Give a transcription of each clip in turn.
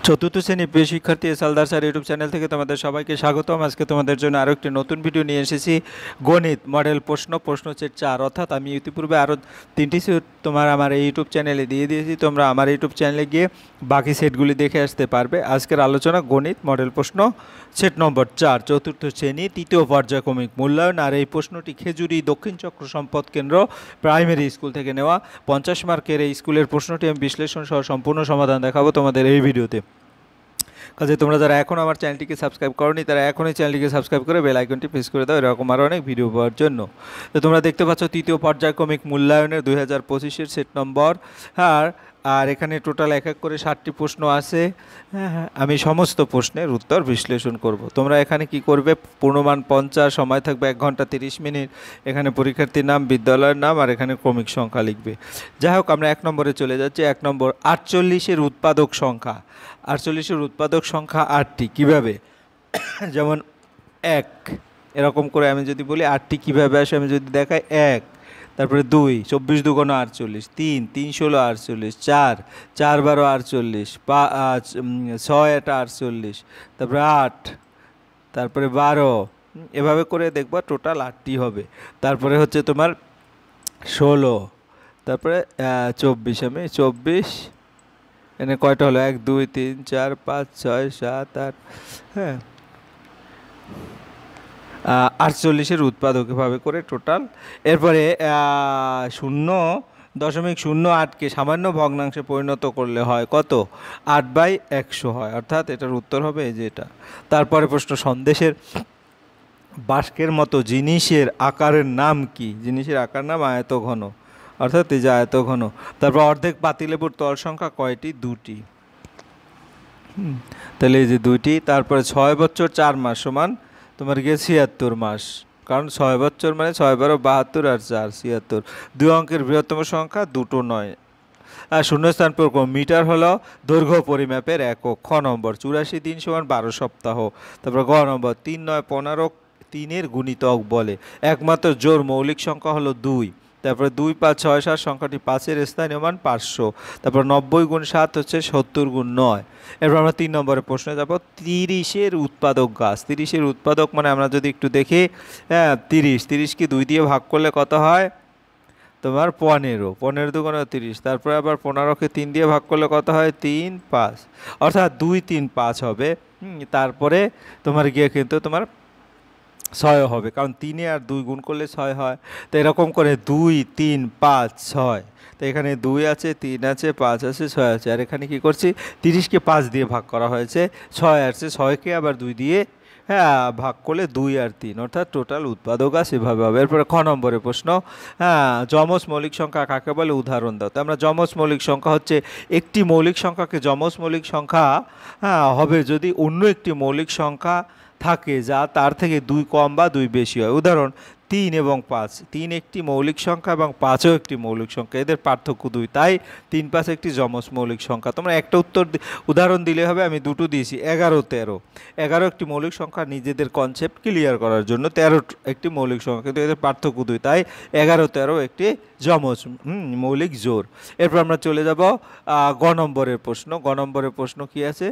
চতুর্থ শ্রেণীর প্রিয় শিক্ষার্থী সালদার স্যার ইউটিউব চ্যানেল থেকে তোমাদের সবাইকে স্বাগতম। আজকে তোমাদের জন্য আরও একটি নতুন ভিডিও নিয়ে এসেছি। গণিত মডেল প্রশ্ন সেট 4, অর্থাৎ আমি ইতিপূর্বে আরও 3টি সেট আমার এই ইউটিউব চ্যানেলে দিয়ে দিয়েছি। তোমরা আমার ইউটিউব চ্যানেলে গিয়ে বাকি সেটগুলি দেখে আসতে পারবে। আজকের আলোচনা গণিত মডেল প্রশ্ন সেট নম্বর 4, চতুর্থ শ্রেণী, তৃতীয় পর্যায়ক্রমিক মূল্যায়ন। আর এই প্রশ্নটি খেজুরি দক্ষিণ চক্র সম্পদ কেন্দ্র প্রাইমারি স্কুল থেকে নেওয়া। 50 মার্কের এই স্কুলের প্রশ্নটি আমি বিশ্লেষণ সহ সম্পূর্ণ সমাধান দেখাবো তোমাদের এই ভিডিওতে। কাজে তোমরা যারা এখন আমার চ্যানেলটিকে সাবস্ক্রাইব করোনি তারা এখনই চ্যানেলটিকে সাবস্ক্রাইব করে বেল আইকনটি প্রেস করে দাও এরকম আরও অনেক ভিডিও পাওয়ার জন্য। তো তোমরা দেখতে পাচ্ছ তৃতীয় পর্যায়ক্রমিক মূল্যায়নের 2025-এর সেট নম্বর। আর এখানে টোটাল এক এক করে 60টি প্রশ্ন আছে। আমি সমস্ত প্রশ্নের উত্তর বিশ্লেষণ করব। তোমরা এখানে কি করবে, পূর্ণমান 50, সময় থাকবে 1 ঘন্টা 30 মিনিট। এখানে পরীক্ষার্থীর নাম, বিদ্যালয়ের নাম আর এখানে ক্রমিক সংখ্যা লিখবে। যাই হোক, আমরা 1 নম্বরে চলে যাচ্ছি। 1 নম্বর, 48-এর উৎপাদক সংখ্যা। 48-এর উৎপাদক সংখ্যা 8টি। কীভাবে? যেমন 1, এরকম করে আমি যদি বলি 8টি কীভাবে আসে আমি যদি দেখাই, 1, তারপরে 2, 24 দুগুণ 48, 3, 3 16 48, 4, 4 12 48, 5, 6 এটা 48, তারপরে 8, তারপরে 12, এভাবে করে দেখবা টোটাল 8টি হবে। তারপরে হচ্ছে তোমার 16, তারপরে 24, আমি 24, এনে কয়টা হলো, 1 2 3 4 5 6 7 8, হ্যাঁ 48-এর উৎপাদক, এভাবে করে টোটাল। এরপরে 0.08কে সামান্য ভগ্নাংশে পরিণত করলে হয় কত? 8/100 হয়, অর্থাৎ এটার উত্তর হবে এই যে এটা। তারপরে প্রশ্ন, সন্দেশের বাস্কের মতো জিনিসের আকারের নাম কি? জিনিসের আকার নাম আয়তঘন, অর্থাৎ এই যে আয়তঘন। তারপর অর্ধেক পাতিলেবুর তল সংখ্যা কয়টি? 2টি। তাহলে এই যে 2টি। তারপরে 6 বছর 4 মাস সমান তোমার গিয়ে 76 মাস, কারণ 6 বছর মানে 6 12 72 আর 4 76। 2 অঙ্কের বৃহত্তম সংখ্যা 2টো নয়। আর শূন্যস্থান পূরণ। মিটার হলো দৈর্ঘ্য পরিমাপের একক। খ নম্বর, 84 দিন সমান 12 সপ্তাহ। তারপর গ নম্বর, 3 9 15 3-এর গুণিতক বলে। একমাত্র জোড় মৌলিক সংখ্যা হলো 2। তারপরে 2 5 6 7 সংখ্যাটি 5-এর স্থানীয় মান 500। তারপর 90 গুণ 7 হচ্ছে 70 গুণ 9। এরপর আমরা 3 নম্বরের প্রশ্নে যাব। 30-এর উৎপাদক গাছ। 30-এর উৎপাদক মানে আমরা যদি একটু দেখি, 30কে 2 দিয়ে ভাগ করলে কত হয়? তোমার 15, 15 দুগুণ 30। তারপরে আবার 15কে 3 দিয়ে ভাগ করলে কত হয়? 3 5, অর্থাৎ 2 3 5 হবে। তারপরে তোমার গিয়ে কিন্তু তোমার 6 হবে, কারণ 3-এ আর 2 গুণ করলে 6 হয়। তো এরকম করে 2 3 5 6। তো এখানে 2 আছে, 3 আছে, 5 আছে, 6 আছে। আর এখানে কি করছি, 30কে 5 দিয়ে ভাগ করা হয়েছে, 6 আসছে, 6কে আবার 2 দিয়ে ভাগ করলে 2 আর 3, অর্থাৎ টোটাল উৎপাদক আছে এভাবে হবে। এরপরে খ নম্বরের প্রশ্ন, যমজ মৌলিক সংখ্যা কাকে বলে? উদাহরণ দাও। তো আমরা যমজ মৌলিক সংখ্যা হচ্ছে একটি মৌলিক সংখ্যাকে যমজ মৌলিক সংখ্যা হবে যদি অন্য একটি মৌলিক সংখ্যা থাকে যা তার থেকে 2 কম বা 2 বেশি হয়। উদাহরণ 3 এবং 5। 3 একটি মৌলিক সংখ্যা এবং 5ও একটি মৌলিক সংখ্যা, এদের পার্থক্য 2, তাই 3 5 একটি যমজ মৌলিক সংখ্যা। তোমরা একটা উদাহরণ দিলে হবে, আমি 2টো দিয়েছি। 11 13, 11 একটি মৌলিক সংখ্যা, নিজেদের কনসেপ্ট ক্লিয়ার করার জন্য। 13 একটি মৌলিক সংখ্যা, কিন্তু এদের পার্থক্য 2, তাই 11 13 একটি যমজ মৌলিক জোড়। এরপর আমরা চলে যাব গ নম্বরের প্রশ্ন। গ নম্বরের প্রশ্ন কি আছে?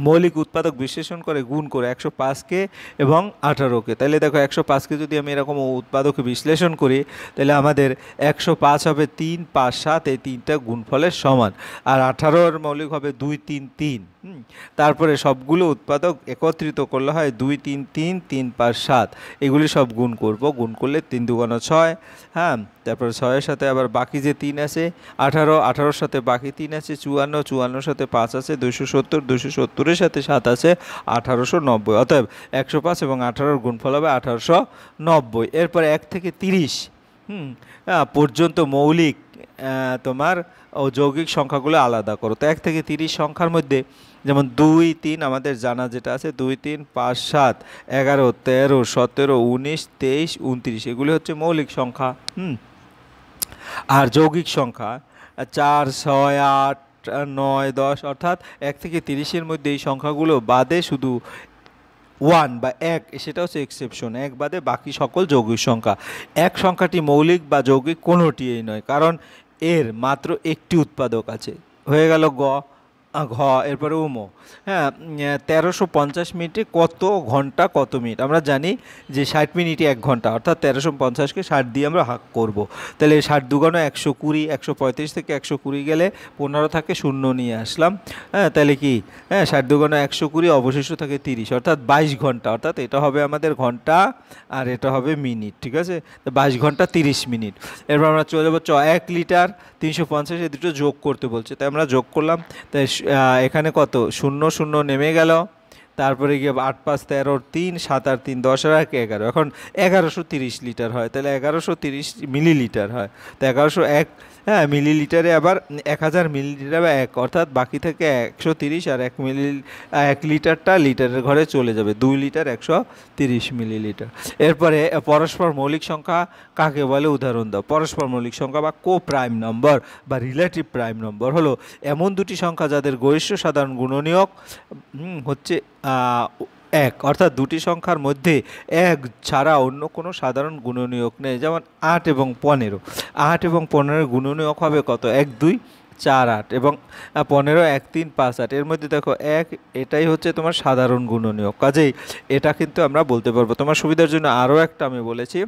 মৌলিক উৎপাদক বিশ্লেষণ করে গুণ করে 105কে এবং 18কে। তাহলে দেখো 105কে যদি আমি এরকম উৎপাদকে বিশ্লেষণ করি তাহলে আমাদের 105 হবে 3 5 7, এই 3টা গুণফলের সমান। আর 18-এর মৌলিক হবে 2 3 3। তারপরে সবগুলো উৎপাদক একত্রিত করলে হয় 2 3 3 3 5 7। এগুলি সব গুণ করব, গুণ করলে 3 2 6। তারপরে 6-এর সাথে আবার বাকি যে 3 আছে 18, 18-র সাথে বাকি 3 আছে 54, 54-র সাথে 5 আছে 270, 270-এর সাথে 7 আছে 1890। অতএব 105 এবং 18-র গুণফল হবে 1890। এরপর 1 থেকে 30 পর্যন্ত মৌলিক তোমার যৌগিক সংখ্যাগুলো আলাদা করো। তো 1 থেকে 30 সংখ্যার মধ্যে যেমন 2 3 আমাদের জানা যেটা আছে, 2 3 5 7 11 13 17 19 23 29, এগুলি হচ্ছে মৌলিক সংখ্যা। আর যৌগিক সংখ্যা 4 6 8 9 10, অর্থাৎ 1 থেকে 30-এর মধ্যে এই সংখ্যাগুলো বাদে শুধু 1 বা 1, সেটা হচ্ছে এক্সেপশন। 1 বাদে বাকি সকল যৌগিক সংখ্যা। 1 সংখ্যাটি মৌলিক বা যৌগিক কোনোটিই নয়, কারণ এর মাত্র একটি উৎপাদক আছে। হয়ে গেল গ। ঘ এরপরে উমো। হ্যাঁ, 1350 মিনিটে কত ঘন্টা কত মিনিট? আমরা জানি যে 60 মিনিটে 1 ঘন্টা, অর্থাৎ 1350কে 60 দিয়ে আমরা ভাগ করব। তাহলে 60 দুগুণ 120, 135 থেকে 120 গেলে 15 থাকে, শূন্য নিয়ে আসলাম। হ্যাঁ, তাহলে কি, হ্যাঁ 60 দুগুণ 120, অবশিষ্ট থাকে 30, অর্থাৎ 22 ঘন্টা। অর্থাৎ এটা হবে আমাদের ঘন্টা আর এটা হবে মিনিট, ঠিক আছে? তো 22 ঘন্টা 30 মিনিট। এরপর আমরা চলে যাবো 1 লিটার 350, এই দুটো যোগ করতে বলছে, তাই আমরা যোগ করলাম। তাই এখানে কত, শূন্য শূন্য নেমে গেল, তারপরে গিয়ে 8 5 13, 3 7 আর 3 10 আর 1 11, এখন 1130 লিটার হয়, তাহলে 1130 মিলিলিটার হয়। তো 1101, হ্যাঁ, মিলিলিটারে আবার 1000 মিলিলিটার বা 1, অর্থাৎ বাকি থেকে 130 আর 1 লিটারটা লিটারের ঘরে চলে যাবে, 2 লিটার 130 মিলিলিটার। এরপরে পরস্পর মৌলিক সংখ্যা কাকে বলে উদাহরণ দাও। পরস্পর মৌলিক সংখ্যা বা কো প্রাইম নম্বর বা রিলেটিভ প্রাইম নম্বর হলো এমন দুটি সংখ্যা যাদের গরিষ্ঠ সাধারণ গুণনীয়ক হচ্ছে 1, অর্থাৎ দুটি সংখ্যার মধ্যে 1 ছাড়া অন্য কোনো সাধারণ গুণনীয়ক নেই। যেমন 8 এবং 15, 8 এবং 15 গুণনীয়ক হবে কত, 1 2 4 8, এবং 15 1 3 5 8, এর মধ্যে দেখো 1, এটাই হচ্ছে তোমার সাধারণ গুণনীয়ক। কাজেই এটা কিন্তু আমরা বলতে পারবো। তোমার সুবিধার জন্য আরও একটা আমি বলেছি,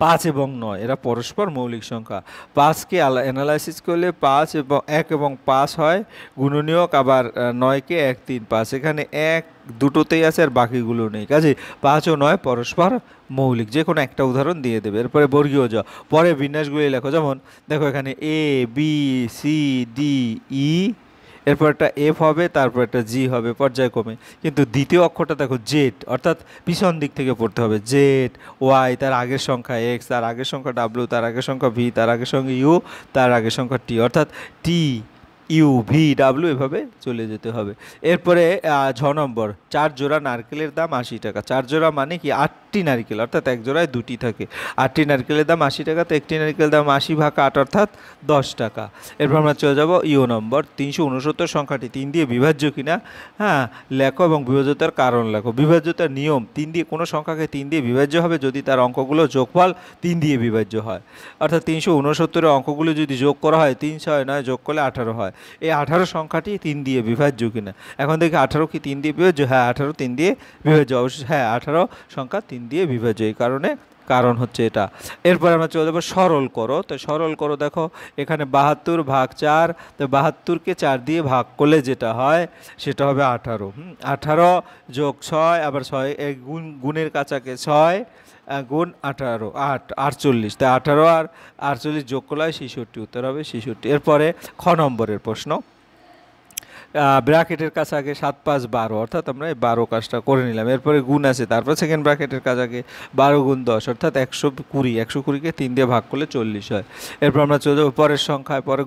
5 এবং 9 এরা পরস্পর মৌলিক সংখ্যা। 5কে অ্যানালাইসিস করলে 5 এবং 1 এবং 5 হয় গুণনীয়ক, আবার 9কে 1 3 5, এখানে 1 দুটোতেই আছে আর বাকিগুলো নেই। কাজে 5 ও 9 পরস্পর মৌলিক। যে কোনো একটা উদাহরণ দিয়ে দেবে। এরপরে বর্গীয় জ, পরে বিন্যাসগুলি লেখো। যেমন দেখো এখানে A B C D E, এরপর একটা এফ হবে, তারপর একটা জি হবে পর্যায়ক্রমে, কিন্তু দ্বিতীয় অক্ষরটা দেখো জেড, অর্থাৎ পিছন দিক থেকে পড়তে হবে। জেড, ওয়াই, তার আগের সংখ্যা এক্স, তার আগের সংখ্যা ডাব্লিউ, তার আগের সংখ্যা ভি, তার আগের সংখ্যা ইউ, তার আগের সংখ্যা টি, অর্থাৎ টি ইউ ভি ডাব্লিউ, এভাবে চলে যেতে হবে। এরপরে 6 নম্বর, 4 জোড়া নারকেলের দাম 80 টাকা। 4 জোড়া মানে কি 8টি নারকেল, অর্থাৎ এক জোড়ায় 2টি থাকে। 8টি নারকেলের দাম 80 টাকা, তো একটি নারকেলের দাম 80 ভাগ 8, অর্থাৎ 10 টাকা। এরপর আমরা চলে যাব ইউ নম্বর, 369 সংখ্যাটি 3 দিয়ে বিভাজ্য কিনা, হ্যাঁ লেখো এবং বিভাজ্যতার কারণ লেখো। বিভাজ্যতার নিয়ম, 3 দিয়ে কোনো সংখ্যাকে 3 দিয়ে বিভাজ্য হবে যদি তার অঙ্কগুলো যোগফল 3 দিয়ে বিভাজ্য হয়। অর্থাৎ 369 অঙ্কগুলো যদি যোগ করা হয় 3 6 9 যোগ করলে 18 হয়। এই 18 সংখ্যাটি 3 দিয়ে বিভাজ্য কিনা। এখন দেখি 18 কি 3 দিয়ে বিভাজ্য? হ্যাঁ 18 3 দিয়ে বিভাজ্য, অবশ্যই হ্যাঁ 18 সংখ্যা 3 দিয়ে বিভাজ্য, এই কারণ হচ্ছে এটা। এরপর আমরা চলে যাবো সরল করো। তো সরল করো, দেখো এখানে 72 ভাগ 4, তো 72কে 4 দিয়ে ভাগ করলে যেটা হয় সেটা হবে 18। 18 যোগ 6, আবার 6 গুণের কাছাকে 6 গুণ 18 8 48, তাই 18 আর 48 যোগ করলে 66, উত্তর হবে 66। এরপরে খ নম্বরের প্রশ্ন, ব্র্যাকেটের কাছে আগে 7 5 12, অর্থাৎ আমরা এই 12 কাজটা করে নিলাম। এরপরে গুণ আছে, তারপর সেকেন্ড ব্র্যাকেটের কাছে আগে 12 গুণ 10, অর্থাৎ 120, 120কে 3 দিয়ে ভাগ করলে 40 হয়। এরপর আমরা চলে যাবো পরের সংখ্যায়, পরে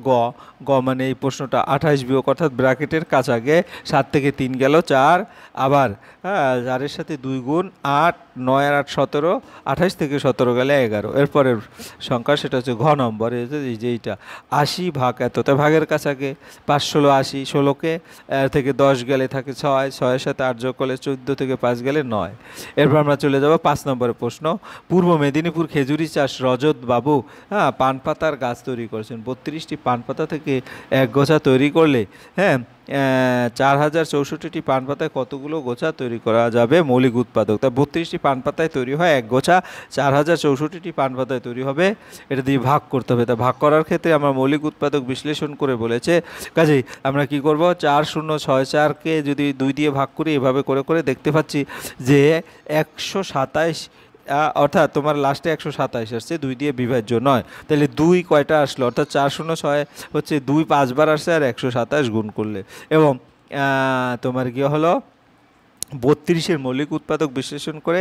গ মানে এই প্রশ্নটা 28 বিয়োগ, অর্থাৎ ব্র্যাকেটের কাছে আগে 7 থেকে 3 গেল 4, আবার হ্যাঁ 4-এর সাথে 2 গুণ 8, 9 আর 8 17, 28 থেকে 17 গেলে 11। এরপরের সংখ্যা সেটা হচ্ছে ঘ নম্বর, এই যে এইটা 80 ভাগ এত, তাই ভাগের কাছে আগে 5 16 80, 16কে থেকে 10 গেলে থাকে 6, 6-এর সাথে 8 যোগ করলে 14, থেকে 5 গেলে 9। এরপর আমরা চলে যাব 5 নম্বরের প্রশ্ন, পূর্ব মেদিনীপুর খেজুরি চাষ রজত বাবু হ্যাঁ পান পাতার গাছ তৈরি করেছেন। 32টি পান পাতা থেকে এক গোছা তৈরি করলে হ্যাঁ 4064টি পান পাতায় কতগুলো গোছা তৈরি করা যাবে মৌলিক উৎপাদক। তা 32টি পান পাতায় তৈরি হয় এক গোছা, 4064টি পান পাতায় তৈরি হবে, এটা দিয়ে ভাগ করতে হবে। তা ভাগ করার ক্ষেত্রে আমরা মৌলিক উৎপাদক বিশ্লেষণ করে বলেছে, কাজেই আমরা কি করব, 4064কে যদি 2 দিয়ে ভাগ করি, এভাবে করে করে দেখতে পাচ্ছি যে 127, অর্থাৎ তোমার লাস্টে 127 আসছে, 2 দিয়ে বিভাজ্য নয়। তাহলে 2 কয়টা আসলো, অর্থাৎ 406 হচ্ছে 2 5 বার আসছে আর 127 গুণ করলে, এবং তোমার কি হলো 32-এর মৌলিক উৎপাদক বিশ্লেষণ করে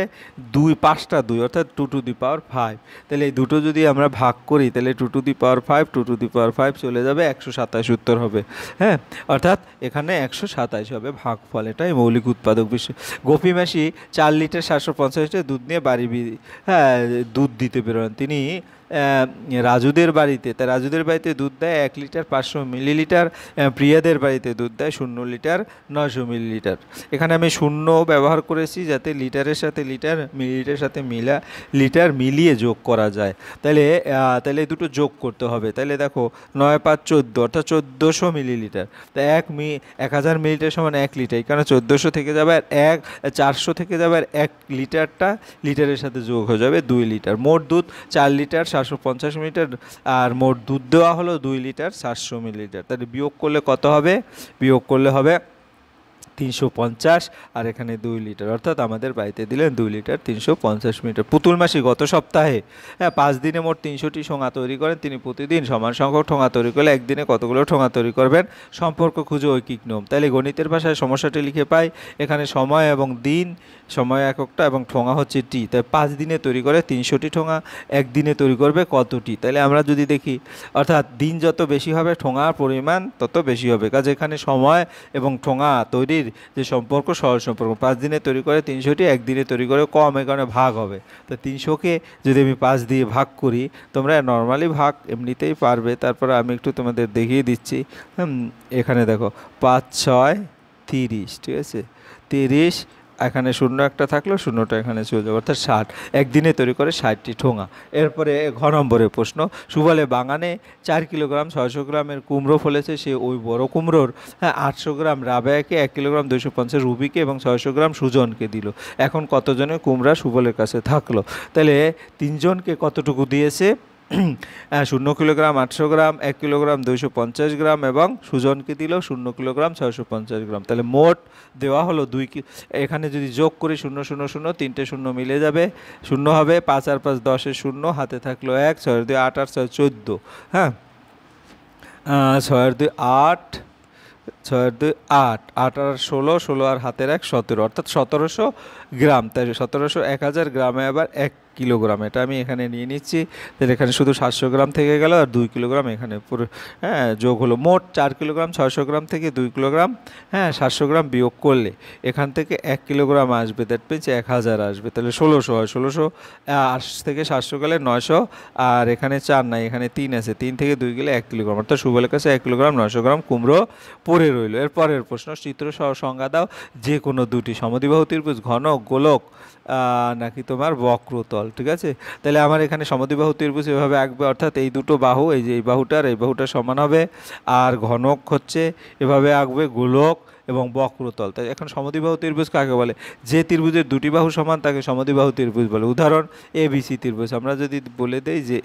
5টা 2, অর্থাৎ 2 টু দি পাওয়ার 5। তাহলে এই দুটো যদি আমরা ভাগ করি তাহলে 2 to the power 5, 2 to the পাওয়ার 5 চলে যাবে, 127 উত্তর হবে। হ্যাঁ, অর্থাৎ এখানে 127 হবে ভাগফল, এটাই মৌলিক উৎপাদক বিশ্লেষণ। গোপী মাসি 4 লিটার 750 লিটার দুধ নিয়ে বাড়ি দুধ দিতে বেরোন। তিনি রাজুদের বাড়িতে, তা রাজুদের বাড়িতে দুধ দেয় 1 লিটার 500 মিলিলিটার, প্রিয়াদের বাড়িতে দুধ দেয় 0 লিটার 900 মিলিলিটার। এখানে আমি শূন্য ব্যবহার করেছি যাতে লিটারের সাথে লিটার, মিলিলিটারের সাথে লিটার মিলিয়ে যোগ করা যায়। তাহলে দুটো যোগ করতে হবে। তাহলে দেখো 9 5 14 অর্থাৎ 1400 মিলিলিটার। তা 1000 মিলিলিটার সমান 1 লিটার, কারণ 1400 থেকে যাবে আর 400 থেকে যাবে আর 1 লিটারটা লিটারের সাথে যোগ হয়ে যাবে 2 লিটার। মোট দুধ 4 লিটার 750 মিলিলিটার, আর মোট দুধ দেওয়া হলো 2 লিটার 700 মিলিলিটার। তাহলে বিয়োগ করলে কত হবে? বিয়োগ করলে হবে 350, আর এখানে 2 লিটার, অর্থাৎ আমাদের বাড়িতে দিলেন 2 লিটার 350 মিলিলিটার। পুতুল মাসি গত সপ্তাহে 5 দিনে মোট 300টি ঠোঙা তৈরি করেন। তিনি প্রতিদিন সমান সংখ্যক ঠোঙা তৈরি করলে একদিনে কতগুলো ঠোঙা তৈরি করবেন? সম্পর্ক খুঁজে ঐকিক নিয়ম। তাহলে গণিতের ভাষায় সমস্যাটি লিখে পাই। এখানে সময় এবং দিন, সময় এককটা এবং ঠোঙা হচ্ছে টি। তাই 5 দিনে তৈরি করে 300টি ঠোঙা, একদিনে তৈরি করবে কতটি? তাহলে আমরা যদি দেখি, অর্থাৎ দিন যত বেশি হবে ঠোঙার পরিমাণ তত বেশি হবে, কাজে এখানে সময় এবং ঠোঙা তৈরির যে সম্পর্ক সহজ সম্পর্ক। 5 দিনে তৈরি করে 300টি, একদিনে তৈরি করে কম, এ কারণে ভাগ হবে। তো 300কে যদি আমি 5 দিয়ে ভাগ করি, তোমরা নর্মালি ভাগ এমনিতেই পারবে, তারপরে আমি একটু তোমাদের দেখিয়ে দিচ্ছি। এখানে দেখো 5 6 30, ঠিক আছে, 30, এখানে শূন্য একটা থাকলো, শূন্যটা এখানে চলে যাবে, অর্থাৎ 60। একদিনে তৈরি করে 60টি ঠোঙা। এরপরে ঘ নম্বরের প্রশ্ন, সুবলে বাগানে 4 কিলোগ্রাম 600 গ্রামের কুমড়ো ফলেছে, সে ওই বড় কুমড়োর 800 গ্রাম রাবেয়াকে, 1 কিলোগ্রাম 250 রুবিকে এবং 600 গ্রাম সুজনকে দিল। এখন কতজনের কুমড়া সুবলের কাছে থাকলো? তাহলে 3 জনকে কতটুকু দিয়েছে? 0 কিলোগ্রাম 800 গ্রাম, 1 কিলোগ্রাম 250 গ্রাম এবং সুজনকে দিল 0 কিলোগ্রাম 650 গ্রাম। তাহলে মোট দেওয়া হলো 2। এখানে যদি যোগ করি 0 0 0, 3টে শূন্য মিলে যাবে, শূন্য হবে। 5 আর 5 10 শূন্য, হাতে থাকলো 1, 6 আর 2 8, 8 6 14, হ্যাঁ, 6 আর 2 8, 6 আর 2 8, 8 আর 16, 16 আর হাতের 1 17, অর্থাৎ 1700 গ্রাম। তাই 1700 1000 গ্রামে আবার 1 কিলোগ্রাম, এটা আমি এখানে নিয়ে নিচ্ছি। তাহলে এখানে শুধু 700 গ্রাম থেকে গেল, আর 2 কিলোগ্রাম এখানে পুরো যোগ হলো। মোট 4 কিলোগ্রাম 600 গ্রাম থেকে 2 কিলোগ্রাম 700 গ্রাম বিয়োগ করলে এখান থেকে 1 কিলোগ্রাম আসবে, দ্যাট মিনস 1000 আসবে। তাহলে 1600 হয়। 1600 থেকে 700 গেলে 900, আর এখানে 4 নাই, এখানে 3 আছে, 3 থেকে 2 গেলে 1 কিলোগ্রাম, অর্থাৎ সুবলের কাছে 1 কিলোগ্রাম 900 গ্রাম কুমড়ো পড়ে রইল। এর পরের প্রশ্ন, চিত্র সহ সংজ্ঞা দাও যে কোনো দুটি সমদ্বিবাহু ত্রিভুজ ঘনক, গোলক নাকি তোমার বক্রতল। ঠিক আছে, তাহলে আমার এখানে সমদ্বিবাহু ত্রিভুজ এভাবে আঁকবে, অর্থাৎ এই দুটো বাহু, এই যে এই বাহুটার সমান হবে, আর ঘনক হচ্ছে এভাবে আঁকবে গোলক এবং বক্রতল। তাই এখন সমদ্বিবাহু ত্রিভুজ কাকে বলে? যে ত্রিভুজের দুটি বাহু সমান তাকে সমদ্বিবাহু ত্রিভুজ বলে। উদাহরণ ABC ত্রিভুজ। আমরা যদি বলে দেই যে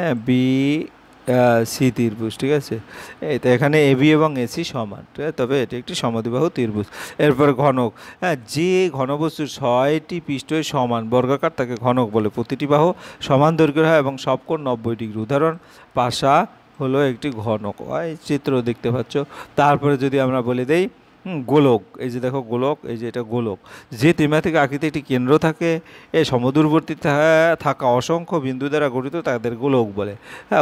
ABC ত্রিভুজ, ঠিক আছে, তো এখানে AB এবং AC সমান, ঠিক আছে, তবে এটি একটি সমদ্বিবাহু ত্রিভুজ। এরপর ঘনক, যে ঘনবস্তুর 6টি পৃষ্ঠই সমান বর্গাকার তাকে ঘনক বলে। প্রতিটি বাহু সমান দৈর্ঘ্যের হয় এবং সব কোণ 90 ডিগ্রি। উদাহরণ পাশা হলো একটি ঘনক, এই চিত্র দেখতে পাচ্ছ। তারপরে যদি আমরা বলে দেই গোলক, এই যে দেখো গোলক, এই যে এটা গোলক, যে ত্রিমাত্রিক আকৃতি একটি কেন্দ্র থাকে, এই সমদূরবর্তী থাকা অসংখ্য বিন্দু দ্বারা গঠিত তাদের গোলক বলে।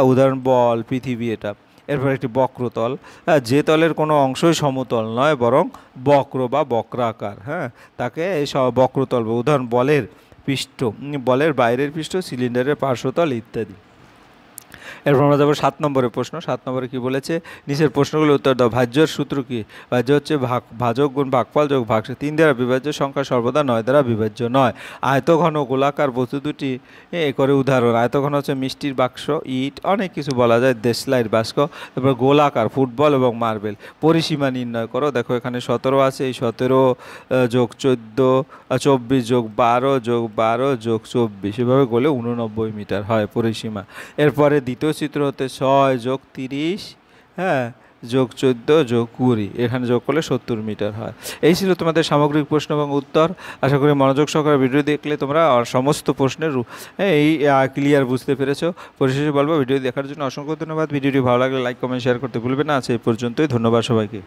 উদাহরণ বল, পৃথিবী, এটা। এরপর একটি বক্রতল, যে তলের কোনো অংশই সমতল নয় বরং বক্র বা বক্রাকার, তাকে এই বক্রতল। উদাহরণ বলের পৃষ্ঠ, বলের বাইরের পৃষ্ঠ, সিলিন্ডারের পার্শ্বতল ইত্যাদি। এরপর আমরা যাবো 7 নম্বরের প্রশ্ন। 7 নম্বরে কী বলেছে? নিচের প্রশ্নগুলো উত্তর দাও। ভাজ্যর সূত্র কী? ভাজ্য হচ্ছে ভাজক গুণ ভাগফল যোগ ভাগশেষ। 3 দ্বারা বিভাজ্য সংখ্যা সর্বদা 9 দ্বারা বিভাজ্য নয়। আয়তঘন গোলাকার বস্তু দুটি করে উদাহরণ। আয়তঘন হচ্ছে মিষ্টির বাক্স, ইট, অনেক কিছু বলা যায়, দেশলাইয়ের বাস্ক। তারপর গোলাকার ফুটবল এবং মার্বেল। পরিসীমা নির্ণয় করো। দেখো এখানে 17 আছে, এই 17 যোগ 14, 24 যোগ 12 যোগ 12 যোগ 24, এভাবে করলে 89 মিটার হয় পরিসীমা। এরপরে দ্বিতীয় চিত্র হতে 6 যোগ 30 যোগ 14 যোগ 20, এখানে যোগ করলে 70 মিটার হয়। এই ছিল তোমাদের সামগ্রিক প্রশ্ন এবং উত্তর। আশা করি মনোযোগ সহকারে ভিডিও দেখলে তোমরা সমস্ত প্রশ্নের এই ক্লিয়ার বুঝতে পেরেছো। পরিশেষে বলবো, ভিডিও দেখার জন্য অসংখ্য ধন্যবাদ। ভিডিওটি ভালো লাগলে লাইক, কমেন্ট, শেয়ার করতে ভুলবে না। আজ এই পর্যন্তই, ধন্যবাদ সবাইকে।